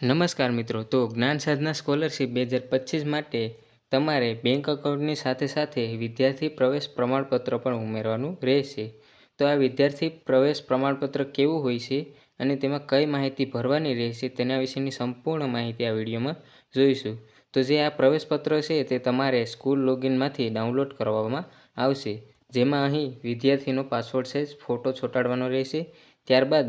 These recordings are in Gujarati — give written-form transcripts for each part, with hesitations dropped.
નમસ્કાર મિત્રો, તો જ્ઞાન સાધના સ્કોલરશિપ 2025 માટે તમારે બેંક એકાઉન્ટની સાથે સાથે વિદ્યાર્થી પ્રવેશ પ્રમાણપત્ર પણ ઉમેરવાનું રહેશે. તો આ વિદ્યાર્થી પ્રવેશ પ્રમાણપત્ર કેવું હોય છે અને તેમાં કઈ માહિતી ભરવાની રહેશે તેના વિશેની સંપૂર્ણ માહિતી આ વિડીયોમાં જોઈશું. તો જે આ પ્રવેશપત્ર છે તે તમારે સ્કૂલ લોગિનમાંથી ડાઉનલોડ કરવામાં આવશે, જેમાં અહીં વિદ્યાર્થીનો પાસવર્ડ સાઇઝ ફોટો ચોંટાડવાનો રહેશે. ત્યારબાદ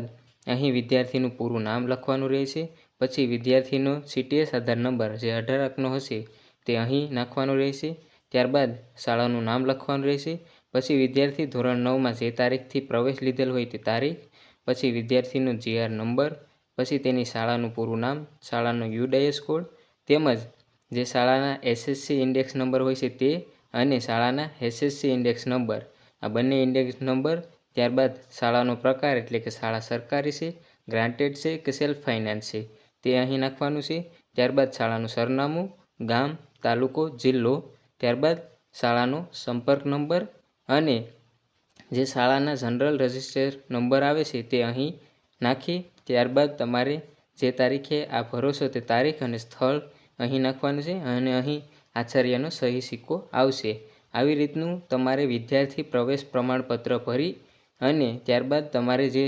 અહીં વિદ્યાર્થીનું પૂરું નામ લખવાનું રહેશે. પછી વિદ્યાર્થીનો CTS આધાર નંબર જે 18 અંકનો હશે તે અહીં નાખવાનો રહેશે. ત્યારબાદ શાળાનું નામ લખવાનું રહેશે. પછી વિદ્યાર્થી ધોરણ 9માં જે તારીખથી પ્રવેશ લીધેલ હોય તે તારીખ, પછી વિદ્યાર્થીનો GR નંબર, પછી તેની શાળાનું પૂરું નામ, શાળાનો UDIS કોડ, તેમજ જે શાળાના SSC ઇન્ડેક્સ નંબર હોય છે તે અને શાળાના SSC ઇન્ડેક્સ નંબર, આ બંને ઇન્ડેક્સ નંબર. ત્યારબાદ શાળાનો પ્રકાર એટલે કે શાળા સરકારી છે, ગ્રાન્ટેડ છે કે સેલ્ફ ફાઇનાન્સ છે તે અહીં નાખવાનું છે. ત્યારબાદ શાળાનું સરનામું, ગામ, તાલુકો, જિલ્લો, ત્યારબાદ શાળાનો સંપર્ક નંબર અને જે શાળાના જનરલ રજિસ્ટર નંબર આવે છે તે અહીં નાખી ત્યારબાદ તમારે જે તારીખે આ ભરો છો તે તારીખ અને સ્થળ અહીં નાખવાનું છે અને અહીં આચાર્યનો સહી સિક્કો આવશે. આવી રીતનું તમારે વિદ્યાર્થી પ્રવેશ પ્રમાણપત્ર ભરી અને ત્યારબાદ તમારે જે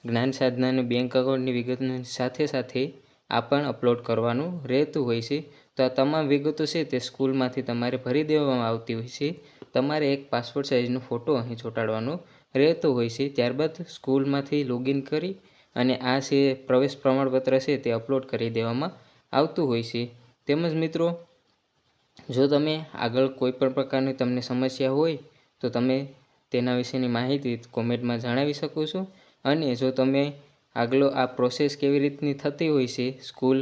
જ્ઞાન સાધના અને બેંક એકાઉન્ટની વિગતની સાથે સાથે આ પણ અપલોડ કરવાનું રહેતું હોય છે. તો આ તમામ વિગતો છે તે સ્કૂલમાંથી તમારે ભરી દેવામાં આવતી હોય છે. તમારે એક પાસપોર્ટ સાઇઝનો ફોટો અહીં ચોંટાડવાનો રહેતો હોય છે. ત્યારબાદ સ્કૂલમાંથી લોગિન કરી અને આ જે પ્રવેશ પ્રમાણપત્ર છે તે અપલોડ કરી દેવામાં આવતું હોય છે. તેમજ મિત્રો, જો તમે આગળ કોઈ પણ પ્રકારની તમને સમસ્યા હોય તો તમે તેના વિશેની માહિતી કોમેન્ટમાં જણાવી શકો છો. અને જો તમે આગળ આ પ્રોસેસ કેવી રીતની થતી હોય છે સ્કૂલ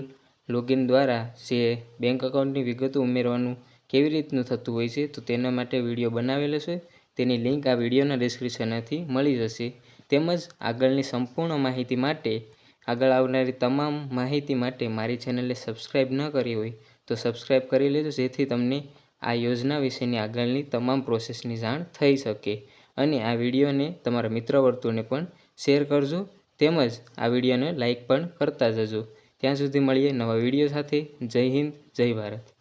લોગિન દ્વારા જે બેંક એકાઉન્ટની વિગતો ઉમેરવાનું કેવી રીતનું થતું હોય છે તો તેના માટે વિડીયો બનાવેલો છે, તેની લિંક આ વિડીયોના ડિસ્ક્રિપ્શનથી મળી જશે. તેમજ આગળની સંપૂર્ણ માહિતી માટે, આગળ આવનારી તમામ માહિતી માટે મારી ચેનલને સબસ્ક્રાઈબ ન કરી હોય તો સબસ્ક્રાઈબ કરી લેજો, જેથી તમને આ યોજના વિશેની આગળની તમામ પ્રોસેસની જાણ થઈ શકે. અને આ વિડીયોને તમારા મિત્ર વર્તુળને પણ શેર કરજો, તેમજ આ વિડીયોને લાઈક પણ કરતા જજો. ત્યાં સુધી મળીએ નવા વિડીયો સાથે. જય હિન્દ, જય ભારત.